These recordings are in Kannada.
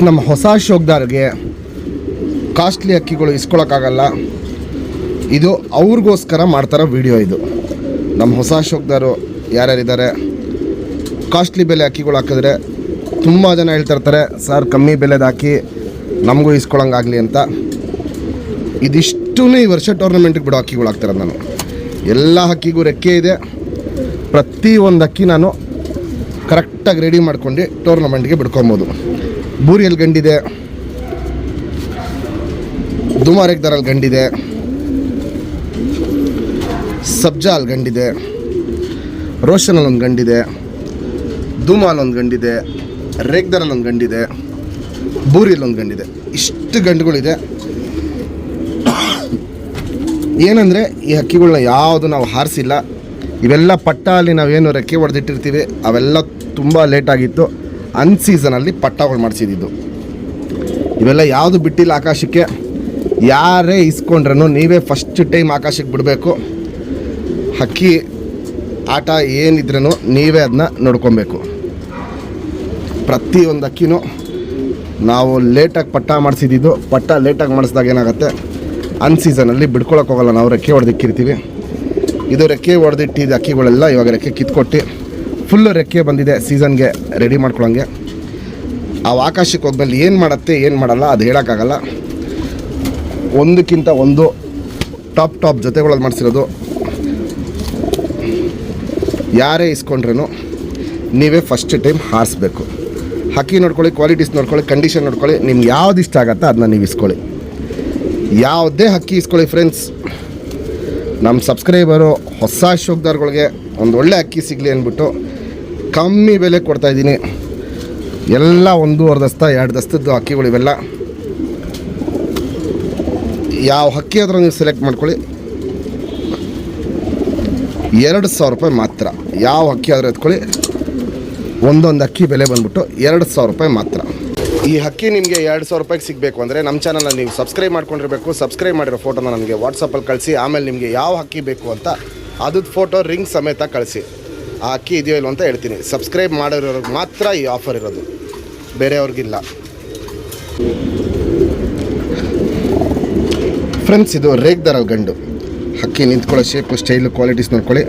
ನಮ್ಮ ಹೊಸ ಶೋಕ್ದಾರ್ಗೆ ಕಾಸ್ಟ್ಲಿ ಅಕ್ಕಿಗಳು ಇಸ್ಕೊಳಕ್ಕಾಗಲ್ಲ, ಇದು ಅವ್ರಿಗೋಸ್ಕರ ಮಾಡ್ತಾರೋ ವಿಡಿಯೋ ಇದು. ನಮ್ಮ ಹೊಸ ಶೋಕ್ದಾರು ಯಾರ್ಯಾರಿದ್ದಾರೆ, ಕಾಸ್ಟ್ಲಿ ಬೆಲೆ ಅಕ್ಕಿಗಳು ಹಾಕಿದ್ರೆ ತುಂಬ ಜನ ಹೇಳ್ತಿರ್ತಾರೆ, ಸರ್ ಕಮ್ಮಿ ಬೆಲೆದು ಹಾಕಿ ನಮಗೂ ಇಸ್ಕೊಳಂಗಾಗಲಿ ಅಂತ. ಇದಿಷ್ಟೂ ಈ ವರ್ಷ ಟೂರ್ನಮೆಂಟಿಗೆ ಬಿಡೋ ಅಕ್ಕಿಗಳು ಹಾಕ್ತಿರೋದು ನಾನು. ಎಲ್ಲ ಅಕ್ಕಿಗೂ ರೆಕ್ಕೆ ಇದೆ, ಪ್ರತಿಯೊಂದು ಅಕ್ಕಿ ನಾನು ಕರೆಕ್ಟಾಗಿ ರೆಡಿ ಮಾಡ್ಕೊಂಡು ಟೂರ್ನಮೆಂಟ್ಗೆ ಬಿಡ್ಕೊಬೋದು. ಬೂರಿಯಲ್ಲಿ ಗಂಡಿದೆ, ದುಮಾರೆಗ್ದಾರಲ್ಲಿ ಗಂಡಿದೆ, ಸಬ್ಜಾ ಅಲ್ಲಿ ಗಂಡಿದೆ, ರೋಷನಲ್ಲಿ ಒಂದು ಗಂಡಿದೆ, ಧೂಮಾಲ್ ಒಂದು ಗಂಡಿದೆ, ರೇಗ್ದಾರಲ್ಲಿ ಒಂದು ಗಂಡಿದೆ, ಬೂರಿಯಲ್ಲಿ ಒಂದು ಗಂಡಿದೆ. ಇಷ್ಟು ಗಂಡುಗಳಿದೆ. ಏನಂದರೆ ಈ ಹಕ್ಕಿಗಳನ್ನ ಯಾವುದು ನಾವು ಹಾರಿಸಿಲ್ಲ. ಇವೆಲ್ಲ ಪಟ್ಟ ಅಲ್ಲಿ ನಾವೇನು ರೆಕ್ಕೆ ಹೊಡೆದಿಟ್ಟಿರ್ತೀವಿ ಅವೆಲ್ಲ ತುಂಬ ಲೇಟಾಗಿತ್ತು. ಅನ್ಸೀಸನಲ್ಲಿ ಪಟ್ಟಗಳು ಮಾಡಿಸಿದ್ದು. ಇವೆಲ್ಲ ಯಾವುದು ಬಿಟ್ಟಿಲ್ಲ ಆಕಾಶಕ್ಕೆ. ಯಾರೇ ಇಸ್ಕೊಂಡ್ರೂ ನೀವೇ ಫಸ್ಟ್ ಟೈಮ್ ಆಕಾಶಕ್ಕೆ ಬಿಡಬೇಕು. ಹಕ್ಕಿ ಆಟ ಏನಿದ್ರೂ ನೀವೇ ಅದನ್ನ ನೋಡ್ಕೊಬೇಕು. ಪ್ರತಿಯೊಂದು ಅಕ್ಕಿನೂ ನಾವು ಲೇಟಾಗಿ ಪಟ್ಟ ಮಾಡಿಸಿದ್ದು. ಪಟ್ಟ ಲೇಟಾಗಿ ಮಾಡಿಸಿದಾಗ ಏನಾಗುತ್ತೆ, ಅನ್ಸೀಸನಲ್ಲಿ ಬಿಡ್ಕೊಳಕ್ಕೆ ಹೋಗಲ್ಲ, ನಾವು ರೆಕ್ಕೆ ಹೊಡೆದಿಕ್ಕಿರ್ತೀವಿ. ಇದು ರೆಕ್ಕೆ ಹೊಡೆದಿಟ್ಟಿದ್ದು ಅಕ್ಕಿಗಳೆಲ್ಲ ಇವಾಗ ರೆಕ್ಕೆ ಕಿತ್ಕೊಟ್ಟು ಫುಲ್ಲು ರೆಕ್ಕೆ ಬಂದಿದೆ ಸೀಸನ್ಗೆ ರೆಡಿ ಮಾಡ್ಕೊಳಂಗೆ. ಆ ಆಕಾಶಕ್ಕೆ ಹೋಗ್ಮೇಲೆ ಏನು ಮಾಡುತ್ತೆ ಏನು ಮಾಡಲ್ಲ ಅದು ಹೇಳೋಕ್ಕಾಗಲ್ಲ. ಒಂದಕ್ಕಿಂತ ಒಂದು ಟಾಪ್ ಜೊತೆಗಳಲ್ಲಿ ಮಾಡಿಸಿರೋದು. ಯಾರೇ ಇಸ್ಕೊಂಡ್ರೂ ನೀವೇ ಫಸ್ಟ್ ಟೈಮ್ ಹಾರಿಸ್ಬೇಕು. ಹಕ್ಕಿ ನೋಡ್ಕೊಳ್ಳಿ, ಕ್ವಾಲಿಟೀಸ್ ನೋಡ್ಕೊಳ್ಳಿ, ಕಂಡೀಷನ್ ನೋಡ್ಕೊಳ್ಳಿ. ನಿಮ್ಗೆ ಯಾವ್ದು ಇಷ್ಟ ಆಗುತ್ತೋ ಅದನ್ನ ನೀವು ಇಸ್ಕೊಳ್ಳಿ. ಯಾವುದೇ ಹಕ್ಕಿ ಇಸ್ಕೊಳ್ಳಿ ಫ್ರೆಂಡ್ಸ್. ನಮ್ಮ ಸಬ್ಸ್ಕ್ರೈಬರು ಹೊಸ ಶೋಕ್ದಾರ್ಗಳಿಗೆ ಒಂದು ಒಳ್ಳೆ ಅಕ್ಕಿ ಸಿಗಲಿ ಅಂದ್ಬಿಟ್ಟು ಕಮ್ಮಿ ಬೆಲೆ ಕೊಡ್ತಾಯಿದ್ದೀನಿ. ಎಲ್ಲ 1.5 ದಸ್ತ 2 ದಸ್ತದ್ದು ಅಕ್ಕಿಗಳು ಇವೆಲ್ಲ. ಯಾವ ಹಕ್ಕಿ ಆದರೂ ನೀವು ಸೆಲೆಕ್ಟ್ ಮಾಡ್ಕೊಳ್ಳಿ, 2,000 ರೂಪಾಯಿ ಮಾತ್ರ. ಯಾವ ಅಕ್ಕಿ ಆದರೂ ಎತ್ಕೊಳ್ಳಿ, ಒಂದೊಂದು ಅಕ್ಕಿ ಬೆಲೆ ಬಂದ್ಬಿಟ್ಟು 2,000 ರೂಪಾಯಿ ಮಾತ್ರ. ಈ ಹಕ್ಕಿ ನಿಮಗೆ 2,000 ರೂಪಾಯಿಗೆ ಸಿಗಬೇಕು ಅಂದರೆ ನಮ್ಮ ಚಾನಲ್ನ ನೀವು ಸಬ್ಸ್ಕ್ರೈಬ್ ಮಾಡ್ಕೊಂಡಿರಬೇಕು. ಸಬ್ಸ್ಕ್ರೈಬ್ ಮಾಡಿರೋ ಫೋಟೋನ ನನಗೆ ವಾಟ್ಸಪ್ಪಲ್ಲಿ ಕಳಿಸಿ. ಆಮೇಲೆ ನಿಮಗೆ ಯಾವ ಹಕ್ಕಿ ಬೇಕು ಅಂತ ಅದ್ರದ್ದು ಫೋಟೋ ರಿಂಗ್ ಸಮೇತ ಕಳಿಸಿ. ಆ ಅಕ್ಕಿ ಇದೆಯೋ ಇಲ್ಲೋ ಅಂತ ಹೇಳ್ತೀನಿ. ಸಬ್ಸ್ಕ್ರೈಬ್ ಮಾಡಿರೋರಿಗೆ ಮಾತ್ರ ಈ ಆಫರ್ ಇರೋದು, ಬೇರೆಯವ್ರಿಗಿಲ್ಲ. ಫ್ರೆಂಡ್ಸ್, ಇದು ರೇಗ್ದಾರಲ್ಲಿ ಗಂಡು ಹಕ್ಕಿ. ನಿಂತ್ಕೊಳ್ಳೋ ಶೇಪು, ಸ್ಟೈಲು, ಕ್ವಾಲಿಟೀಸ್ ನೋಡ್ಕೊಳ್ಳಿ.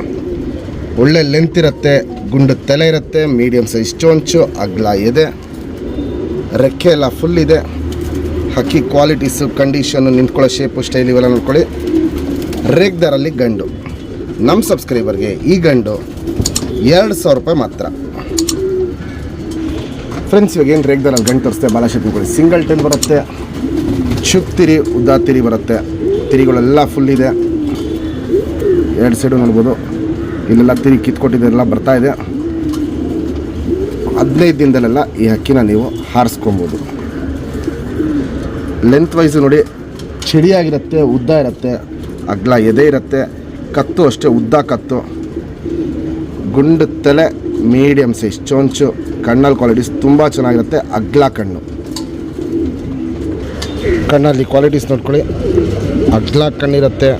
ಒಳ್ಳೆ ಲೆಂತ್ ಇರುತ್ತೆ, ಗುಂಡು ತಲೆ ಇರುತ್ತೆ, ಮೀಡಿಯಮ್ ಸೈಜ್ ಚೊಂಚು, ಅಗ್ಲ ಎದೆ, ರೆಕ್ಕೆ ಎಲ್ಲ ಫುಲ್ ಇದೆ. ಹಕ್ಕಿ ಕ್ವಾಲಿಟೀಸು, ಕಂಡೀಷನ್ನು, ನಿಂತ್ಕೊಳ್ಳೋ ಶೇಪು, ಸ್ಟೈಲ್ ಇವೆಲ್ಲ ನೋಡ್ಕೊಳ್ಳಿ. ರೇಗ್ದಾರಲ್ಲಿ ಗಂಡು. ನಮ್ಮ ಸಬ್ಸ್ಕ್ರೈಬರ್ಗೆ ಈ ಗಂಡು 2,000 ರೂಪಾಯಿ ಮಾತ್ರ. ಫ್ರೆಂಡ್ಸ್, ಇವಾಗ ಏನು ರೇಗ್ದಾರಲ್ಲಿ ಗಂಡು ತೋರಿಸ್ತೆ ಭಾಳ ಶೇಪ್ ನೋಡ್ಕೊಳ್ಳಿ. ಸಿಂಗಲ್ ಟೆನ್ ಬರುತ್ತೆ, ಚುಕ್ ತಿರಿ, ಉದ್ದ ತಿರಿ ಬರುತ್ತೆ. ತಿರಿಗಳೆಲ್ಲ ಫುಲ್ ಇದೆ. 2 ಸೈಡು ನೋಡ್ಬೋದು. ಇಲ್ಲೆಲ್ಲ ತಿರಿ ಕಿತ್ಕೊಟ್ಟಿದ್ದೆಲ್ಲ ಬರ್ತಾ ಇದೆ. 15 ದಿನದಲ್ಲೆಲ್ಲ ಈ ಹಕ್ಕಿನ ನೀವು ಹಾರಿಸ್ಕೊಬೋದು. ಲೆಂತ್ ವೈಸು ನೋಡಿ, ಚಡಿಯಾಗಿರುತ್ತೆ, ಉದ್ದ ಇರುತ್ತೆ, ಅಗ್ಲ ಎದೆ ಇರುತ್ತೆ, ಕತ್ತು ಅಷ್ಟೇ ಉದ್ದ ಕತ್ತು, ಗುಂಡು ತಲೆ, ಮೀಡಿಯಮ್ ಸೈಜ್ ಚೊಂಚು, ಕಣ್ಣಲ್ಲಿ ಕ್ವಾಲಿಟೀಸ್ ತುಂಬ ಚೆನ್ನಾಗಿರುತ್ತೆ. ಅಗ್ಲ ಕಣ್ಣು, ಕಣ್ಣಲ್ಲಿ ಕ್ವಾಲಿಟೀಸ್ ನೋಡ್ಕೊಳ್ಳಿ. ಅಗ್ಲ ಕಣ್ಣಿರುತ್ತೆ,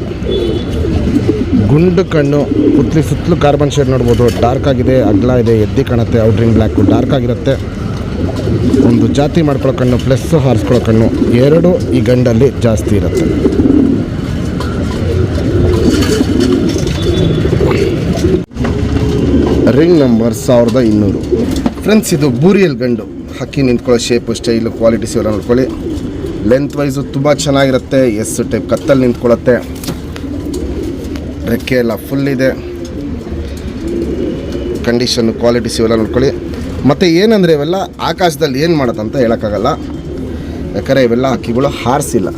ಗುಂಡು ಕಣ್ಣು, ಪುತ್ಲಿ ಸುತ್ತಲೂ ಕಾರ್ಬನ್ ಶೇಡ್ ನೋಡ್ಬೋದು. ಡಾರ್ಕ್ ಆಗಿದೆ, ಅಗ್ಲ ಇದೆ, ಎದ್ದಿ ಕಾಣುತ್ತೆ. ಔಟ್ರಿಂಗ್ ಬ್ಲ್ಯಾಕು ಡಾರ್ಕ್ ಆಗಿರುತ್ತೆ. ಒಂದು ಜಾತಿ ಮಾಡ್ಕೊಳ್ಳೋ ಕಣ್ಣು ಪ್ಲಸ್ ಹಾರಿಸ್ಕೊಳ್ಳೋ ಕಣ್ಣು ಎರಡು ಈ ಗಂಡಲ್ಲಿ ಜಾಸ್ತಿ ಇರುತ್ತೆ. Ring number 1200. ಫ್ರೆಂಡ್ಸ್, ಇದು ಬೂರಿಯಲ್ಲಿ ಗಂಡು ಹಕ್ಕಿ. ನಿಂತ್ಕೊಳ್ಳೋ ಶೇಪು, ಸ್ಟೈಲು, ಕ್ವಾಲಿಟೀಸ್ ಎಲ್ಲ ನೋಡ್ಕೊಳ್ಳಿ. ಲೆಂತ್ ವೈಸು ತುಂಬ ಚೆನ್ನಾಗಿರುತ್ತೆ. ಎಸ್ ಟೈಪ್ ಕತ್ತಲ್ಲಿ ನಿಂತ್ಕೊಳ್ಳುತ್ತೆ. ರೆಕ್ಕೆ ಎಲ್ಲ ಫುಲ್ ಇದೆ. ಕಂಡೀಷನ್ನು, ಕ್ವಾಲಿಟೀಸ್ ಇವೆಲ್ಲ ನೋಡ್ಕೊಳ್ಳಿ. ಮತ್ತು ಏನಂದರೆ ಇವೆಲ್ಲ ಆಕಾಶದಲ್ಲಿ ಏನು ಮಾಡುತ್ತಂತ ಹೇಳೋಕ್ಕಾಗಲ್ಲ. ಯಾಕಂದರೆ ಇವೆಲ್ಲ ಹಕ್ಕಿಗಳು ಹಾರಿಸಿಲ್ಲ.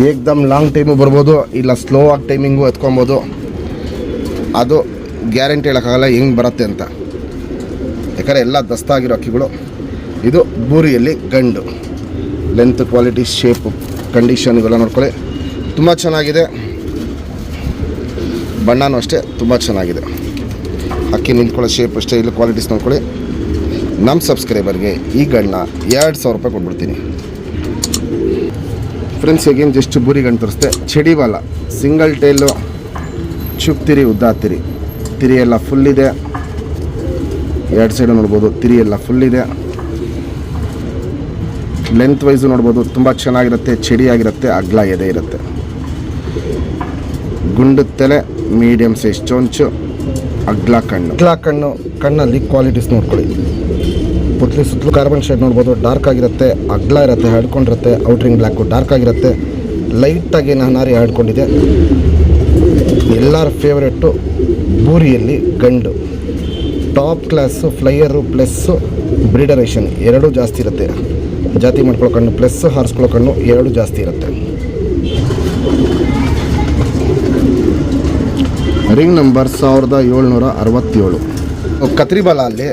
ಏಕ್ದಮ್ ಲಾಂಗ್ ಟೈಮು ಬರ್ಬೋದು, ಇಲ್ಲ ಸ್ಲೋ ಆಗಿ ಟೈಮಿಂಗು ಎತ್ಕೊಬೋದು. ಅದು ಗ್ಯಾರಂಟಿ ಹೇಳೋಕ್ಕಾಗಲ್ಲ ಹೆಂಗೆ ಬರುತ್ತೆ ಅಂತ. ಯಾಕಂದರೆ ಎಲ್ಲ ದಸ್ತಾಗಿರೋ ಹಕ್ಕಿಗಳು. ಇದು ಬೂರಿಯಲ್ಲಿ ಗಂಡು. ಲೆಂತ್, ಕ್ವಾಲಿಟಿ, ಶೇಪು, ಕಂಡೀಷನ್ ಇವೆಲ್ಲ ನೋಡ್ಕೊಳ್ಳಿ. ತುಂಬ ಚೆನ್ನಾಗಿದೆ. ಬಣ್ಣನೂ ಅಷ್ಟೇ ತುಂಬ ಚೆನ್ನಾಗಿದೆ. ಹಕ್ಕಿ ನಿಂತ್ಕೊಳ್ಳೋ ಶೇಪು, ಸ್ಟೈಲು, ಕ್ವಾಲಿಟೀಸ್ ನೋಡ್ಕೊಳ್ಳಿ. ನಮ್ಮ ಸಬ್ಸ್ಕ್ರೈಬರ್ಗೆ ಈ ಗಂಡನ್ನ 2,000 ರೂಪಾಯಿ ಕೊಟ್ಬಿಡ್ತೀನಿ. ಫ್ರೆಂಡ್ಸ್, ಈಗೇನು ಜಸ್ಟ್ ಬೂರಿ ಗಂಡು ತೋರಿಸ್ತೆ. ಚಡಿವಾಲ, ಸಿಂಗಲ್ ಟೈಲು, ಚುಕ್ ತಿರಿ, ಉದ್ದ ತಿರಿ. ತಿರಿ ಎಲ್ಲ ಫುಲ್ ಇದೆ. 2 ಸೈಡು ನೋಡ್ಬೋದು. ತಿರಿ ಎಲ್ಲ ಫುಲ್ ಇದೆ. ಲೆಂತ್ ವೈಸು ನೋಡ್ಬೋದು ತುಂಬ ಚೆನ್ನಾಗಿರುತ್ತೆ, ಚಡಿಯಾಗಿರುತ್ತೆ, ಅಗ್ಲ ಎದೆ ಇರುತ್ತೆ. ಗುಂಡು ತಲೆ, ಮೀಡಿಯಮ್ ಸೈಜ್ ಚೊಂಚು, ಅಗ್ಲ ಕಣ್ಣು. ಕಣ್ಣಲ್ಲಿ ಕ್ವಾಲಿಟೀಸ್ ನೋಡ್ಕೊಳ್ಳಿ. ಪುತ್ಲಿ ಸುತ್ತಲೂ ಕಾರ್ಬನ್ ಶೇಡ್ ನೋಡ್ಬೋದು, ಡಾರ್ಕ್ ಆಗಿರುತ್ತೆ, ಅಗ್ಲ ಇರುತ್ತೆ, ಹರ್ಡ್ಕೊಂಡಿರುತ್ತೆ. ಔಟ್ರಿಂಗ್ ಬ್ಲ್ಯಾಕು ಡಾರ್ಕ್ ಆಗಿರುತ್ತೆ, ಲೈಟಾಗಿ ನಾನಾರಿ ಹರ್ಡ್ಕೊಂಡಿದೆ. ಎಲ್ಲರ ಫೇವ್ರೆಟ್ಟು ಬೂರಿಯಲ್ಲಿ ಗಂಡು. ಟಾಪ್ ಕ್ಲಾಸು ಫ್ಲೈಯರು ಪ್ಲಸ್ಸು ಬ್ರೀಡರೇಷನ್ ಎರಡೂ ಜಾಸ್ತಿ ಇರುತ್ತೆ. ಜಾತಿ ಮಾಡ್ಕೊಳ್ಳೋ ಕಣ್ಣು ಪ್ಲಸ್ ಹಾರಿಸ್ಕೊಳ್ಳೋ ಕಣ್ಣು ಎರಡೂ ಜಾಸ್ತಿ ಇರುತ್ತೆ. Ring number 1767. ಕತ್ರಿಬಾಲ ಅಲ್ಲಿ,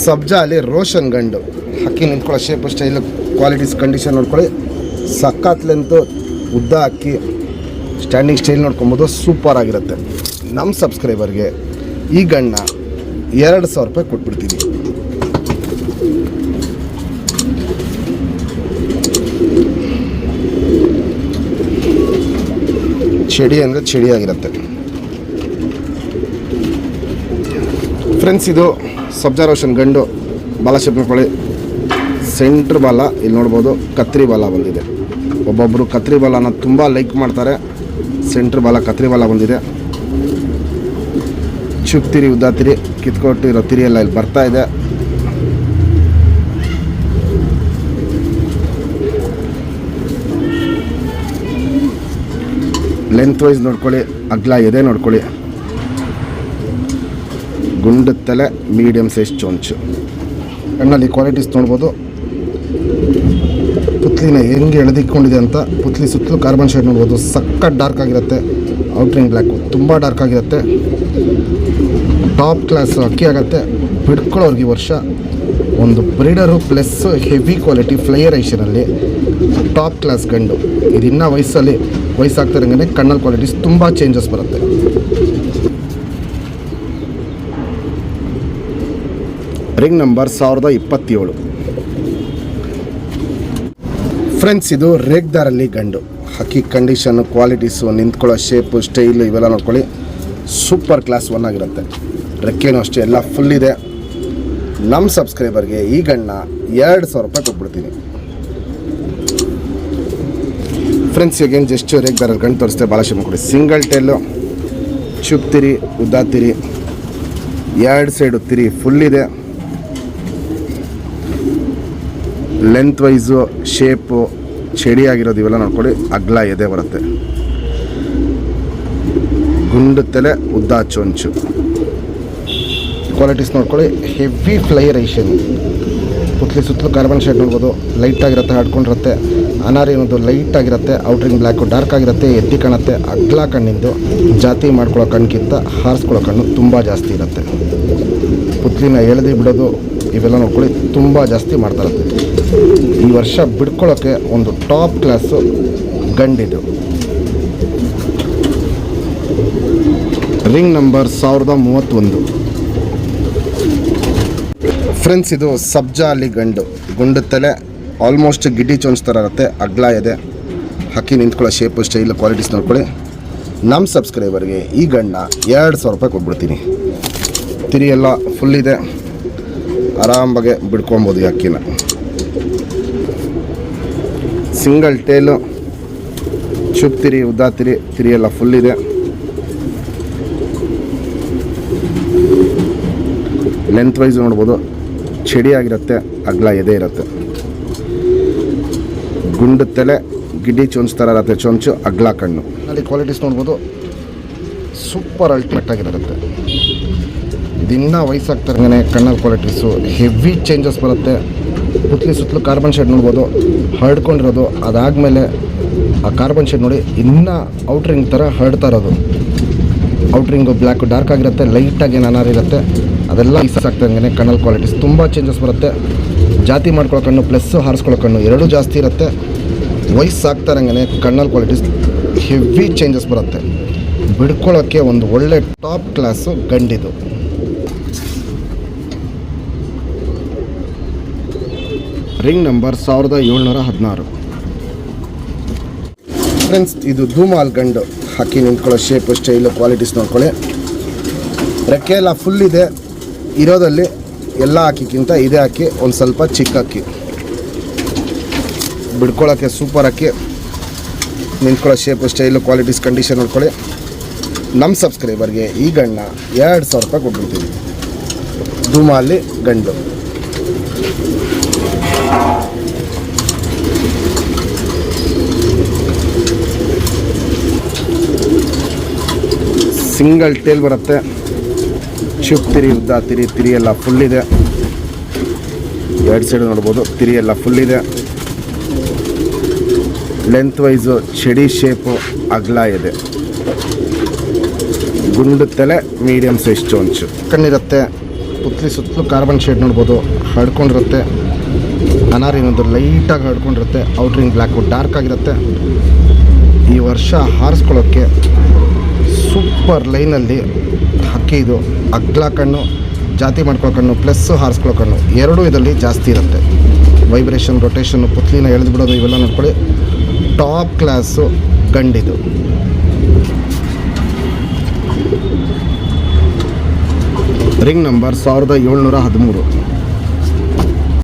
ಸಬ್ಜಾ ಅಲ್ಲಿ ರೋಷನ್ ಗಂಡು. ಹಕ್ಕಿ ನಿಂತ್ಕೊಳ್ಳೋ ಶೇಪು, ಸ್ಟೈಲು, ಕ್ವಾಲಿಟೀಸ್, ಕಂಡೀಷನ್ ನೋಡ್ಕೊಳ್ಳಿ. ಸಖತ್ ಲೆಂತು, ಉದ್ದ ಹಕ್ಕಿ, ಸ್ಟ್ಯಾಂಡಿಂಗ್ ಸ್ಟೈಲ್ ನೋಡ್ಕೊಬೋದು, ಸೂಪರ್ ಆಗಿರುತ್ತೆ. ನಮ್ಮ ಸಬ್ಸ್ಕ್ರೈಬರ್ಗೆ ಈ ಗಣ್ಣ 2,000 ರೂಪಾಯಿ ಕೊಟ್ಬಿಡ್ತೀನಿ. ಚಡಿ ಅಂದರೆ ಚಡಿಯಾಗಿರುತ್ತೆ ಫ್ರೆಂಡ್ಸ್. ಇದು ಸಬ್ಜಾ ರೋಷನ್ ಗಂಡು. ಬಾಲ ಶೇಪ್ ನೋಡ್ಕೊಳ್ಳಿ. ಸೆಂಟ್ರ್ ಬಾಲ ಇಲ್ಲಿ ನೋಡ್ಬೋದು, ಕತ್ರಿ ಬಾಲ ಬಂದಿದೆ. ಒಬ್ಬೊಬ್ಬರು ಕತ್ರಿ ಬಾಲನ ತುಂಬ ಲೈಕ್ ಮಾಡ್ತಾರೆ. ಸೆಂಟ್ರ್ ಬಾಲ ಕತ್ರಿ ಬಾಲ ಬಂದಿದೆ. ಚುಕ್ ತಿರಿ, ಉದ್ದ ತಿರಿ, ಕಿತ್ಕೊಟ್ಟಿರೋ ತಿರಿ ಎಲ್ಲ ಇಲ್ಲಿ ಬರ್ತಾ ಇದೆ. ಲೆಂತ್ ವೈಸ್ ನೋಡ್ಕೊಳ್ಳಿ, ಅಗ್ಲ ಎದೆ ನೋಡ್ಕೊಳ್ಳಿ. ಗುಂಡು ತಲೆ, ಮೀಡಿಯಮ್ ಸೈಜ್ ಚೊಂಚು. ಕಣ್ಣಲ್ಲಿ ಕ್ವಾಲಿಟೀಸ್ ನೋಡ್ಬೋದು. ಪುತ್ಲಿನ ಹೆಂಗೆ ಎಳೆದಿಕ್ಕೊಂಡಿದೆ ಅಂತ. ಪುತ್ಲಿ ಸುತ್ತಲೂ ಕಾರ್ಬನ್ ಶೇಡ್ ನೋಡ್ಬೋದು, ಸಖತ್ ಡಾರ್ಕ್ ಆಗಿರುತ್ತೆ. ಔಟ್ರಿಂಗ್ ಬ್ಲ್ಯಾಕು ತುಂಬ ಡಾರ್ಕ್ ಆಗಿರುತ್ತೆ. ಟಾಪ್ ಕ್ಲಾಸ್ ಅಕ್ಕಿ ಆಗುತ್ತೆ. ಬಿಡ್ಕೊಳ್ಳೋರ್ಗೆ ಈ ವರ್ಷ ಒಂದು breeder plus heavy quality flyer ಐಷನಲ್ಲಿ ಟಾಪ್ ಕ್ಲಾಸ್ ಗಂಡು. ಇದಿನ್ನೂ ವಯಸ್ಸಾಗ್ತಿರಂಗೆ ಕಣ್ಣಲ್ಲಿ ಕ್ವಾಲಿಟೀಸ್ ತುಂಬ ಚೇಂಜಸ್ ಬರುತ್ತೆ. Ring number 1027. ಫ್ರೆಂಡ್ಸ್, ಇದು ರೇಗ್ದಾರಲ್ಲಿ ಗಂಡು. ಹಕ್ಕಿ ಕಂಡೀಷನ್ನು, ಕ್ವಾಲಿಟೀಸು, ನಿಂತ್ಕೊಳ್ಳೋ ಶೇಪು, ಸ್ಟೈಲು ಇವೆಲ್ಲ ನೋಡ್ಕೊಳ್ಳಿ. ಸೂಪರ್ ಕ್ಲಾಸ್ 1 ಆಗಿರುತ್ತೆ. ರೆಕ್ಕೆನೂ ಅಷ್ಟೇ ಎಲ್ಲ ಫುಲ್ ಇದೆ. ನಮ್ಮ ಸಬ್ಸ್ಕ್ರೈಬರ್ಗೆ ಈ ಗಣ್ಣ 2,000 ರೂಪಾಯಿ ಕೊಟ್ಬಿಡ್ತೀನಿ. ಫ್ರೆಂಡ್ಸ್, ಈಗೇನು ಜಸ್ಟ್ ರೇಗ್ದಾರಲ್ಲಿ ಗಂಡು ತೋರಿಸ್ತೆ. ಬಾಲ ಶೇಪ್ ಕೊಡಿ. ಸಿಂಗಲ್ ಟೇಲು, ಚುಪ್ ತಿರಿ, ಉದ್ದ ತಿರಿ, 2 ಸೈಡು ತಿರಿ ಫುಲ್ ಇದೆ. ಲೆಂತ್ ವೈಸು, ಶೇಪು, ಚಡಿಯಾಗಿರೋದು ಇವೆಲ್ಲ ನೋಡ್ಕೊಳ್ಳಿ. ಅಗ್ಲ ಎದೆ ಬರುತ್ತೆ. ಗುಂಡು ತಲೆ, ಉದ್ದ ಚೊಂಚು. ಕ್ವಾಲಿಟೀಸ್ ನೋಡ್ಕೊಳ್ಳಿ. ಹೆವಿ ಫ್ಲೈಯರ್ ಐಷನ್. ಪುತ್ಲಿ ಸುತ್ತಲೂ ಕಾರ್ಬನ್ ಶೇಡ್ ನೋಡ್ಬೋದು, ಲೈಟಾಗಿರುತ್ತೆ, ಹಡ್ಕೊಂಡಿರುತ್ತೆ. ಅನಾರಿ ಅನ್ನೋದು ಲೈಟಾಗಿರುತ್ತೆ. ಔಟ್ರಿಂಗ್ ಬ್ಲ್ಯಾಕು ಡಾರ್ಕ್ ಆಗಿರುತ್ತೆ, ಎದ್ದಿ ಕಾಣುತ್ತೆ. ಅಗ್ಲ ಕಣ್ಣಿಂದು. ಜಾತಿ ಮಾಡ್ಕೊಳ್ಳೋ ಕಣ್ಣಿಗಿಂತ ಹಾರಿಸ್ಕೊಳ್ಳೋ ಕಣ್ಣು ತುಂಬ ಜಾಸ್ತಿ ಇರುತ್ತೆ. ಪುತ್ಲಿನ ಎಳೆದು ಬಿಡೋದು ಇವೆಲ್ಲ ನೋಡ್ಕೊಳ್ಳಿ, ತುಂಬ ಜಾಸ್ತಿ ಮಾಡ್ತಾಯಿರುತ್ತೆ. ಈ ವರ್ಷ ಬಿಡ್ಕೊಳ್ಳೋಕ್ಕೆ ಒಂದು ಟಾಪ್ ಕ್ಲಾಸು ಗಂಡಿದು. Ring number 1031. ಫ್ರೆಂಡ್ಸ್, ಇದು ಸಬ್ಜಾ ಅಲ್ಲಿ ಗಂಡು. ಗುಂಡು ತಲೆ, ಆಲ್ಮೋಸ್ಟ್ ಗಿಡ್ಡಿ ಚೊಂಚ್ ಥರ ಇರುತ್ತೆ. ಅಗ್ಲ ಇದೆ. ಹಕ್ಕಿ ನಿಂತ್ಕೊಳ್ಳೋ ಶೇಪು, ಸ್ಟೈಲು, ಕ್ವಾಲಿಟೀಸ್ ನೋಡ್ಕೊಳ್ಳಿ. ನಮ್ಮ ಸಬ್ಸ್ಕ್ರೈಬರ್ಗೆ ಈ ಗಣ್ಣ 2,000 ರೂಪಾಯಿ ಕೊಟ್ಬಿಡ್ತೀನಿ. ತಿರಿ ಎಲ್ಲ ಫುಲ್ ಇದೆ. ಆರಾಮಾಗೆ ಬಿಡ್ಕೊಬೋದು ಈ ಅಕ್ಕಿನ. ಸಿಂಗಲ್ ಟೇಲು, ಚುಪ್ ತಿರಿ, ಉದ್ದ ತಿರಿ, ತಿರಿ ಎಲ್ಲ ಫುಲ್ ಇದೆ. ಲೆಂತ್ ವೈಸ್ ನೋಡ್ಬೋದು, ಚಡಿಯಾಗಿರುತ್ತೆ, ಅಗ್ಲ ಎದೆ ಇರುತ್ತೆ. ಗುಂಡು ತಲೆ, ಗಿಡ್ಡಿ ಚೊಂಚ್ ಥರ ಇರುತ್ತೆ ಚೊಂಚು, ಅಗ್ಲ ಕಣ್ಣು. ಅಲ್ಲಿ ಕ್ವಾಲಿಟೀಸ್ ನೋಡ್ಬೋದು, ಸೂಪರ್ ಅಲ್ಟಿಮೇಟ್ ಆಗಿರುತ್ತೆ. ದಿನ ವಯಸ್ಸಾಗ್ತಾರಂಗೆ ಕಣ್ಣಲ್ಲಿ ಕ್ವಾಲಿಟೀಸು ಹೆವಿ ಚೇಂಜಸ್ ಬರುತ್ತೆ. ಪುತ್ಲಿ ಸುತ್ತಲೂ ಕಾರ್ಬನ್ ಶೇಡ್ ನೋಡ್ಬೋದು, ಹರಡ್ಕೊಂಡಿರೋದು. ಅದಾದಮೇಲೆ ಆ ಕಾರ್ಬನ್ ಶೇಡ್ ನೋಡಿ ಇನ್ನೂ ಔಟ್ರಿಂಗ್ ಥರ ಹರಡ್ತಾ ಇರೋದು. ಔಟ್ರಿಂಗು ಬ್ಲ್ಯಾಕು ಡಾರ್ಕ್ ಆಗಿರುತ್ತೆ, ಲೈಟಾಗಿ ನಾನಾರಿರುತ್ತೆ. ಅದೆಲ್ಲ ವಯಸ್ಸಾಗ್ತಾರಂಗೆ ಕಣ್ಣಲ್ಲಿ ಕ್ವಾಲಿಟೀಸ್ ತುಂಬ ಚೇಂಜಸ್ ಬರುತ್ತೆ. ಜಾತಿ ಮಾಡ್ಕೊಳ್ಳೋ ಕಣ್ಣು ಪ್ಲಸ್ ಹಾರಿಸ್ಕೊಳ್ಳೋ ಕಣ್ಣು ಎರಡೂ ಜಾಸ್ತಿ ಇರುತ್ತೆ. ವಯಸ್ಸಾಗ್ತಾರಂಗೆ ಕಣ್ಣಲ್ಲಿ ಕ್ವಾಲಿಟೀಸ್ ಹೆವಿ ಚೇಂಜಸ್ ಬರುತ್ತೆ. ಬಿಡ್ಕೊಳ್ಳೋಕ್ಕೆ ಒಂದು ಒಳ್ಳೆ ಟಾಪ್ ಕ್ಲಾಸು ಗಂಡಿದು. Ring number 1716. ಫ್ರೆಂಡ್ಸ್, ಇದು ಧೂಮಾಲ್ ಗಂಡು. ಹಕ್ಕಿ ನಿಂತ್ಕೊಳ್ಳೋ ಶೇಪು, ಸ್ಟೈಲು, ಕ್ವಾಲಿಟೀಸ್ ನೋಡ್ಕೊಳ್ಳಿ. ರೆಕ್ಕೆ ಎಲ್ಲ ಫುಲ್ ಇದೆ. ಇರೋದಲ್ಲಿ ಎಲ್ಲ ಅಕ್ಕಿಗಿಂತ ಇದೇ ಅಕ್ಕಿ ಒಂದು ಸ್ವಲ್ಪ ಚಿಕ್ಕ ಅಕ್ಕಿ. ಬಿಡ್ಕೊಳ್ಳೋಕ್ಕೆ ಸೂಪರ್ ಅಕ್ಕಿ, ನಿಂತ್ಕೊಳ್ಳೋ ಶೇಪು ಸ್ಟೈಲು ಕ್ವಾಲಿಟೀಸ್ ಕಂಡೀಷನ್ ನೋಡ್ಕೊಳ್ಳಿ. ನಮ್ಮ ಸಬ್ಸ್ಕ್ರೈಬರ್ಗೆ ಈ ಗಂಡ 2000 ರೂಪಾಯಿ ಕೊಟ್ಬಿಡ್ತೀವಿ. ಧೂಮಾಲಿ ಗಂಡು. ಸಿಂಗಲ್ ಟೇಲ್ ಬರುತ್ತೆ, ಚುಪ್ ತಿರಿ, ಉದ್ದ ತಿರಿ ಎಲ್ಲ ಫುಲ್ ಇದೆ. ಎರಡು ಸೈಡ್ ನೋಡ್ಬೋದು, ತಿರಿ ಎಲ್ಲ ಫುಲ್ ಇದೆ. ಲೆಂತ್ ವೈಸು ಚಡಿ ಶೇಪು ಅಗಲ ಇದೆ. ಗುಂಡು ತಲೆ, ಮೀಡಿಯಮ್ ಸೈಜ್ ಚೊಂಚು ಕಣ್ಣಿರುತ್ತೆ. ಪುತ್ಲಿ ಸುತ್ತಲೂ ಕಾರ್ಬನ್ ಶೇಡ್ ನೋಡ್ಬೋದು, ಹಡ್ಕೊಂಡಿರುತ್ತೆ. ಅನಾರಿನೊಂದು ಲೈಟಾಗಿ ಹಡ್ಕೊಂಡಿರುತ್ತೆ. ಔಟ್ರಿಂಗ್ ಬ್ಲ್ಯಾಕು ಡಾರ್ಕ್ ಆಗಿರುತ್ತೆ. ಈ ವರ್ಷ ಹಾರಿಸ್ಕೊಳ್ಳೋಕ್ಕೆ ಸೂಪರ್ ಲೈನಲ್ಲಿ ಹಕ್ಕಿ ಇದು. ಅಗ್ಲ ಕಣ್ಣು, ಜಾತಿ ಮಾಡ್ಕೊಳ್ಳೋ ಕಣ್ಣು ಪ್ಲಸ್ ಹಾರಿಸ್ಕೊಳ್ಳೋ ಕಣ್ಣು ಎರಡೂ ಇದರಲ್ಲಿ ಜಾಸ್ತಿ ಇರುತ್ತೆ. ವೈಬ್ರೇಷನ್, ರೊಟೇಷನ್ನು, ಪುತ್ಲಿನ ಎಳೆದು ಬಿಡೋದು ಇವೆಲ್ಲ ನೋಡ್ಕೊಳ್ಳಿ. ಟಾಪ್ ಕ್ಲಾಸು ಗಂಡಿದು. Ring number 1713.